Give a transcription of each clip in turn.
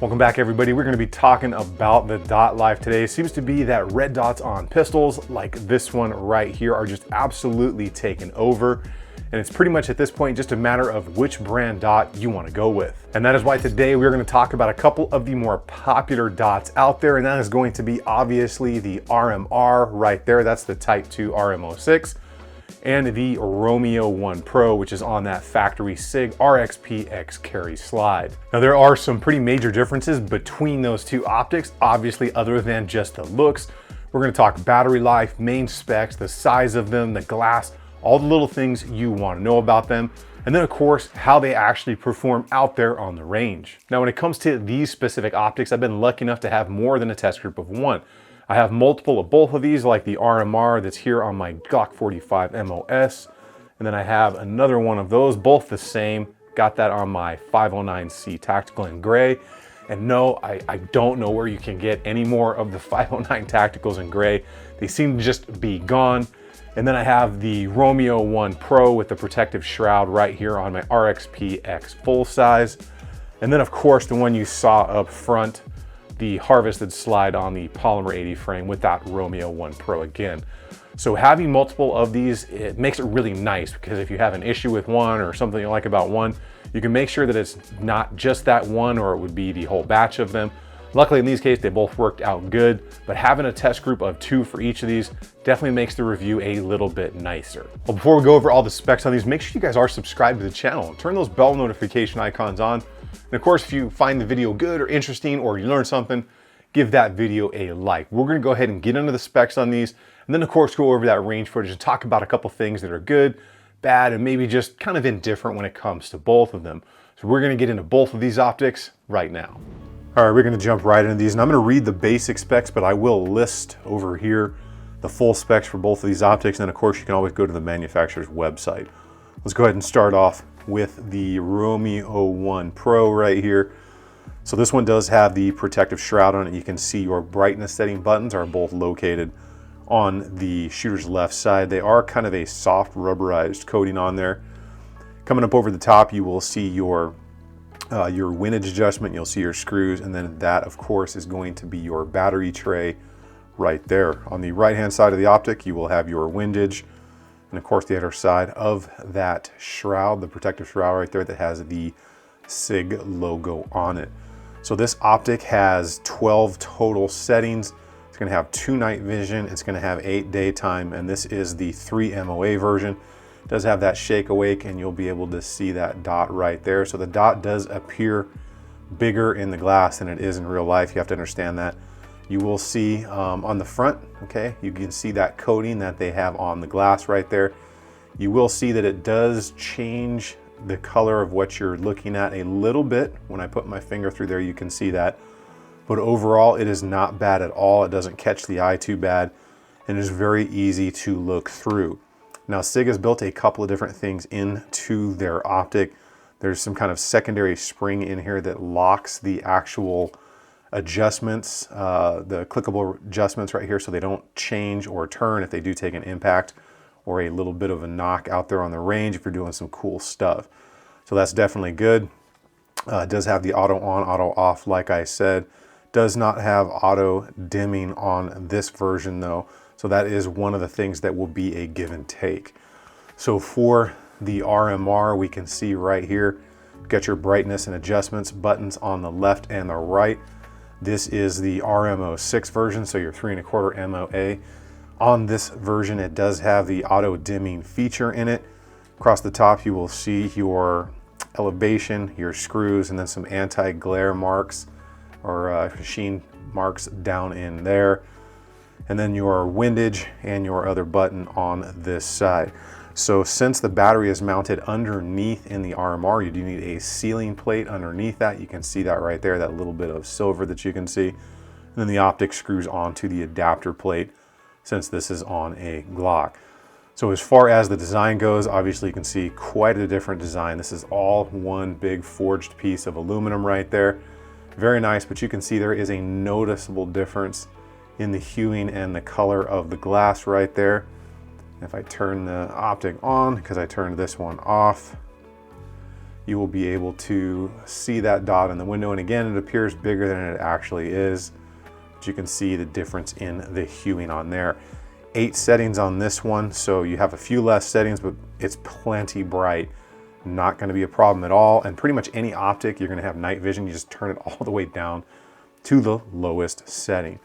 Welcome back, everybody. We're going to be talking about the dot life today. It seems to be that red dots on pistols like this one right here are just absolutely taken over. And it's pretty much at this point just a matter of which brand dot you want to go with. And that is why today we're going to talk about a couple of the more popular dots out there. And that is going to be obviously the RMR right there. That's the Type 2 RM06. And the Romeo 1 Pro, which is on that factory SIG RXP-X carry slide. Now there are some pretty major differences between those two optics, obviously other than just the looks. We're gonna talk battery life, main specs, the size of them, the glass, all the little things you wanna know about them. And then of course, how they actually perform out there on the range. Now when it comes to these specific optics, I've been lucky enough to have more than a test group of one. I have multiple of both of these, like the RMR that's here on my Glock 45 MOS. And then I have another one of those, both the same. Got that on my 509C Tactical in gray. And no, I don't know where you can get any more of the 509 Tacticals in gray. They seem to just be gone. And then I have the Romeo 1 Pro with the protective shroud right here on my RXP-X full size. And then of course, the one you saw up front, the harvested slide on the polymer 80 frame with that Romeo 1 Pro again. So having multiple of these, it makes it really nice because if you have an issue with one or something you like about one, you can make sure that it's not just that one or it would be the whole batch of them. Luckily in these cases, they both worked out good, but having a test group of 2 for each of these definitely makes the review a little bit nicer. Well, before we go over all the specs on these, make sure you guys are subscribed to the channel and turn those bell notification icons on. And of course, if you find the video good or interesting or you learn something, give that video a like. We're gonna go ahead and get into the specs on these, and then of course go over that range footage and talk about a couple things that are good, bad, and maybe just kind of indifferent when it comes to both of them. So we're gonna get into both of these optics right now. All right, we're gonna jump right into these, and I'm gonna read the basic specs, but I will list over here the full specs for both of these optics, and then of course you can always go to the manufacturer's website. Let's go ahead and start off with the Romeo 1 Pro right here. So this one does have the protective shroud on it. You can see your brightness setting buttons are both located on the shooter's left side. They are kind of a soft rubberized coating on there. Coming up over the top, you will see your windage adjustment, you'll see your screws, and then that of course is going to be your battery tray right there. On the right hand side of the optic, you will have your windage, and of course the other side of that shroud, the protective shroud right there that has the SIG logo on it. So this optic has 12 total settings. It's gonna have 2 night vision, it's gonna have 8 daytime, and this is the 3 MOA version. It does have that shake awake, and you'll be able to see that dot right there. So the dot does appear bigger in the glass than it is in real life. You have to understand that. You will see on the front, okay, you can see that coating that they have on the glass right there. You will see that it does change the color of what you're looking at a little bit. When I put my finger through there, you can see that. But overall, it is not bad at all. It doesn't catch the eye too bad, and it is very easy to look through. Now, SIG has built a couple of different things into their optic. There's some kind of secondary spring in here that locks the actual adjustments, the clickable adjustments right here, so they don't change or turn if they do take an impact or a little bit of a knock out there on the range if you're doing some cool stuff. So that's definitely good. It does have the auto on, auto off, like I said. Does not have auto dimming on this version though. So that is one of the things that will be a give and take. So for the RMR, we can see right here, you've got your brightness and adjustments buttons on the left and the right. This is the RM06 version, so your 3¼ MOA. On this version, it does have the auto dimming feature in it. Across the top, you will see your elevation, your screws, and then some anti-glare marks or sheen marks down in there. And then your windage and your other button on this side. So since the battery is mounted underneath in the RMR, you do need a sealing plate underneath that. You can see that right there, that little bit of silver that you can see. And then the optic screws onto the adapter plate since this is on a Glock. So as far as the design goes, obviously you can see quite a different design. This is all one big forged piece of aluminum right there. Very nice, but you can see there is a noticeable difference in the hueing and the color of the glass right there. If I turn the optic on, because I turned this one off, you will be able to see that dot in the window. And again, it appears bigger than it actually is, but you can see the difference in the hueing on there. 8 settings on this one, so you have a few less settings, but it's plenty bright. Not going to be a problem at all. And pretty much any optic, you're going to have night vision. You just turn it all the way down to the lowest setting.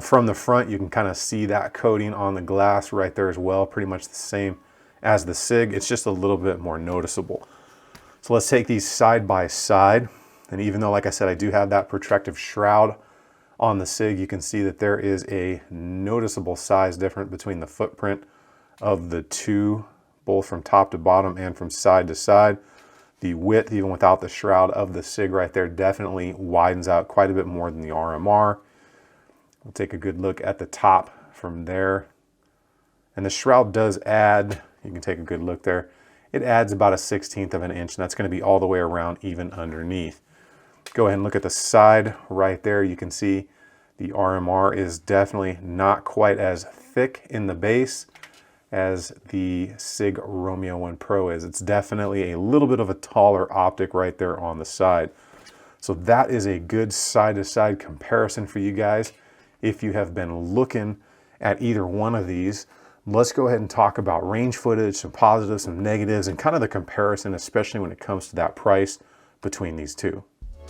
From the front, you can kind of see that coating on the glass right there as well, pretty much the same as the SIG. It's just a little bit more noticeable. So let's take these side by side. And even though, like I said, I do have that protective shroud on the SIG, you can see that there is a noticeable size difference between the footprint of the two, both from top to bottom and from side to side. The width, even without the shroud of the SIG right there, definitely widens out quite a bit more than the RMR. We'll take a good look at the top from there. And the shroud does add, you can take a good look there, it adds about a 1/16 of an inch, and that's going to be all the way around, even underneath. Go ahead and look at the side right there. You can see the RMR is definitely not quite as thick in the base as the SIG Romeo 1 Pro is. It's definitely a little bit of a taller optic right there on the side. So that is a good side-to-side comparison for you guys. If you have been looking at either one of these, let's go ahead and talk about range footage, some positives, some negatives, and kind of the comparison, especially when it comes to that price between these two.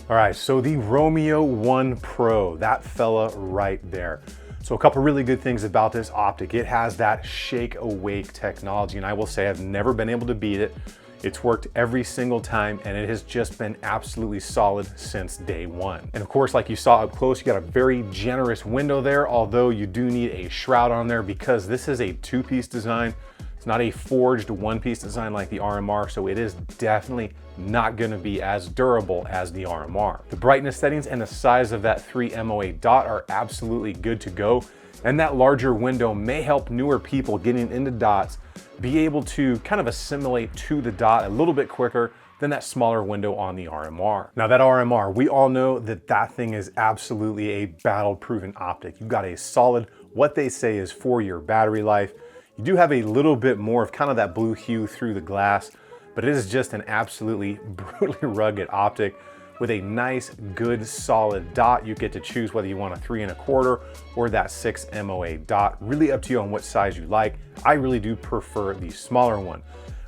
All right, so the Romeo 1 Pro, that fella right there. So a couple really good things about this optic. It has that shake awake technology, and I will say I've never been able to beat it. It's worked every single time, and it has just been absolutely solid since day one. And of course, like you saw up close, you got a very generous window there, although you do need a shroud on there because this is a 2-piece design. It's not a forged 1-piece design like the RMR, so it is definitely not gonna be as durable as the RMR. The brightness settings and the size of that 3 MOA dot are absolutely good to go, and that larger window may help newer people getting into dots be able to kind of assimilate to the dot a little bit quicker than that smaller window on the RMR. Now that RMR, we all know that that thing is absolutely a battle-proven optic. You've got a solid, what they say is 4-year battery life. You do have a little bit more of kind of that blue hue through the glass, but it is just an absolutely brutally rugged optic with a nice, good, solid dot. You get to choose whether you want a 3 1/4 or that 6 MOA dot. Really up to you on what size you like. I really do prefer the smaller one.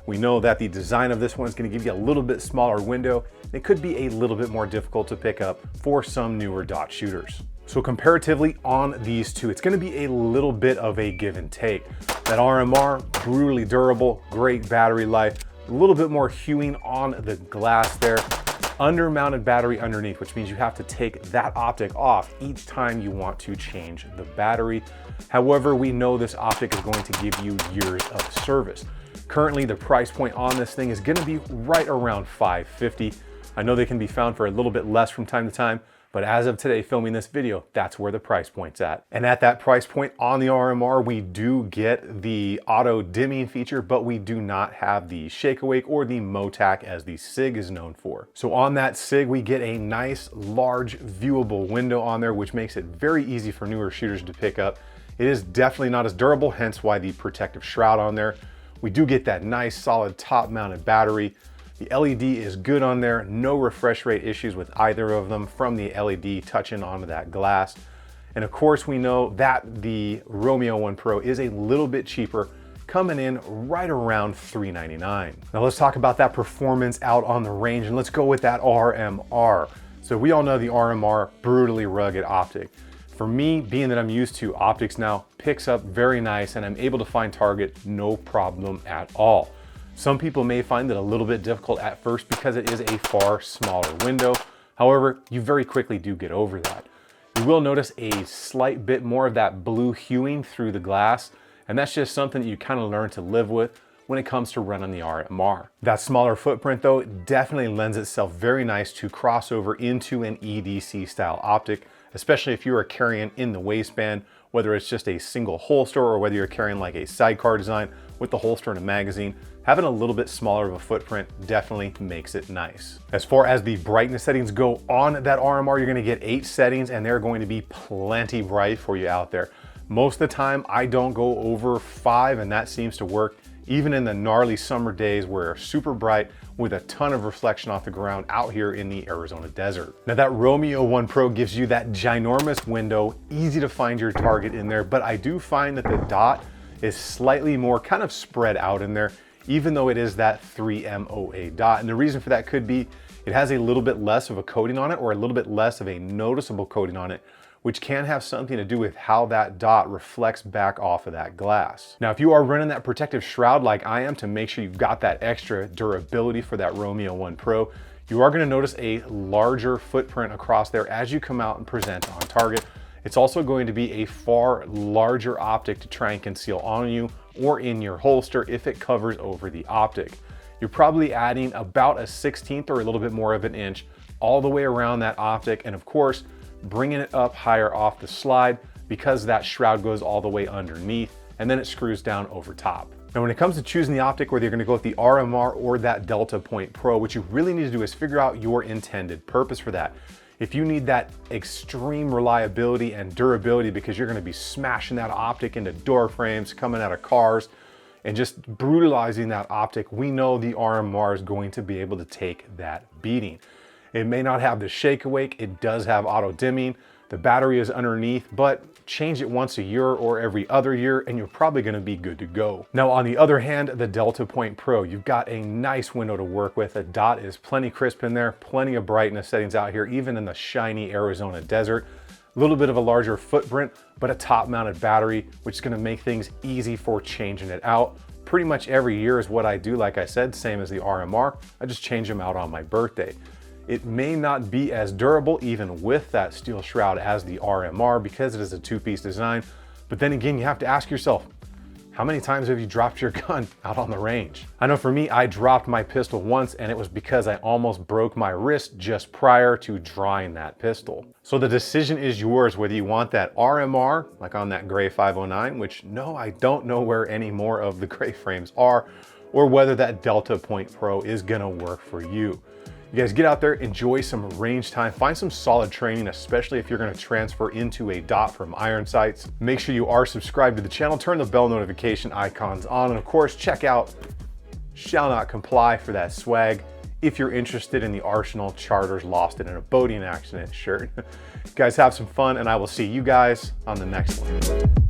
We know that the design of this one is going to give you a little bit smaller window. It could be a little bit more difficult to pick up for some newer dot shooters. So comparatively on these two, it's going to be a little bit of a give and take. That RMR, brutally durable, great battery life, a little bit more hewing on the glass there. Undermounted battery underneath, which means you have to take that optic off each time you want to change the battery. However, we know this optic is going to give you years of service. Currently, the price point on this thing is going to be right around $550. I know they can be found for a little bit less from time to time, but as of today, filming this video, that's where the price point's at. And at that price point on the RMR, we do get the auto dimming feature, but we do not have the shake awake or the MOTAC as the SIG is known for. So on that SIG, we get a nice, large, viewable window on there, which makes it very easy for newer shooters to pick up. It is definitely not as durable, hence why the protective shroud on there. We do get that nice, solid top-mounted battery. The LED is good on there, no refresh rate issues with either of them from the LED touching onto that glass. And of course we know that the Romeo 1 Pro is a little bit cheaper, coming in right around $399. Now let's talk about that performance out on the range, and let's go with that RMR. So we all know the RMR, brutally rugged optic. For me, being that I'm used to optics now, picks up very nice and I'm able to find target no problem at all. Some people may find it a little bit difficult at first because it is a far smaller window. However, you very quickly do get over that. You will notice a slight bit more of that blue hewing through the glass, and that's just something that you kind of learn to live with when it comes to running the RMR. That smaller footprint though definitely lends itself very nice to cross over into an EDC style optic, especially if you are carrying in the waistband, whether it's just a single holster or whether you're carrying like a sidecar design with the holster and a magazine. Having a little bit smaller of a footprint definitely makes it nice. As far as the brightness settings go on that RMR, you're gonna get 8 settings and they're going to be plenty bright for you out there. Most of the time, I don't go over 5 and that seems to work. Even in the gnarly summer days where it's super bright, with a ton of reflection off the ground out here in the Arizona desert. Now that Romeo 1 Pro gives you that ginormous window, easy to find your target in there, but I do find that the dot is slightly more kind of spread out in there, even though it is that 3MOA dot. And the reason for that could be it has a little bit less of a coating on it, or a little bit less of a noticeable coating on it, which can have something to do with how that dot reflects back off of that glass. Now, if you are running that protective shroud like I am to make sure you've got that extra durability for that Romeo 1 Pro, you are gonna notice a larger footprint across there as you come out and present on target. It's also going to be a far larger optic to try and conceal on you or in your holster if it covers over the optic. You're probably adding about a 1/16 or a little bit more of an inch all the way around that optic, and of course, bringing it up higher off the slide because that shroud goes all the way underneath and then it screws down over top. Now, when it comes to choosing the optic, whether you're gonna go with the RMR or that Delta Point Pro, what you really need to do is figure out your intended purpose for that. If you need that extreme reliability and durability because you're gonna be smashing that optic into door frames, coming out of cars, and just brutalizing that optic, we know the RMR is going to be able to take that beating. It may not have the shake awake, it does have auto dimming, the battery is underneath, but change it once a year or every other year and you're probably gonna be good to go. Now, on the other hand, the Delta Point Pro, you've got a nice window to work with. The dot is plenty crisp in there, plenty of brightness settings out here, even in the shiny Arizona desert. A little bit of a larger footprint, but a top mounted battery, which is gonna make things easy for changing it out. Pretty much every year is what I do. Like I said, same as the RMR, I just change them out on my birthday. It may not be as durable even with that steel shroud as the RMR because it is a two-piece design, but then again, you have to ask yourself, how many times have you dropped your gun out on the range? I know for me, I dropped my pistol once and it was because I almost broke my wrist just prior to drawing that pistol. So the decision is yours whether you want that RMR, like on that gray 509, which no, I don't know where any more of the gray frames are, or whether that Delta Point Pro is gonna work for you. You guys get out there, enjoy some range time, find some solid training, especially if you're gonna transfer into a dot from iron sights. Make sure you are subscribed to the channel, turn the bell notification icons on, and of course, check out Shall Not Comply for that swag if you're interested in the Arsenal Charters Lost in a Boating Accident shirt. You guys have some fun, and I will see you guys on the next one.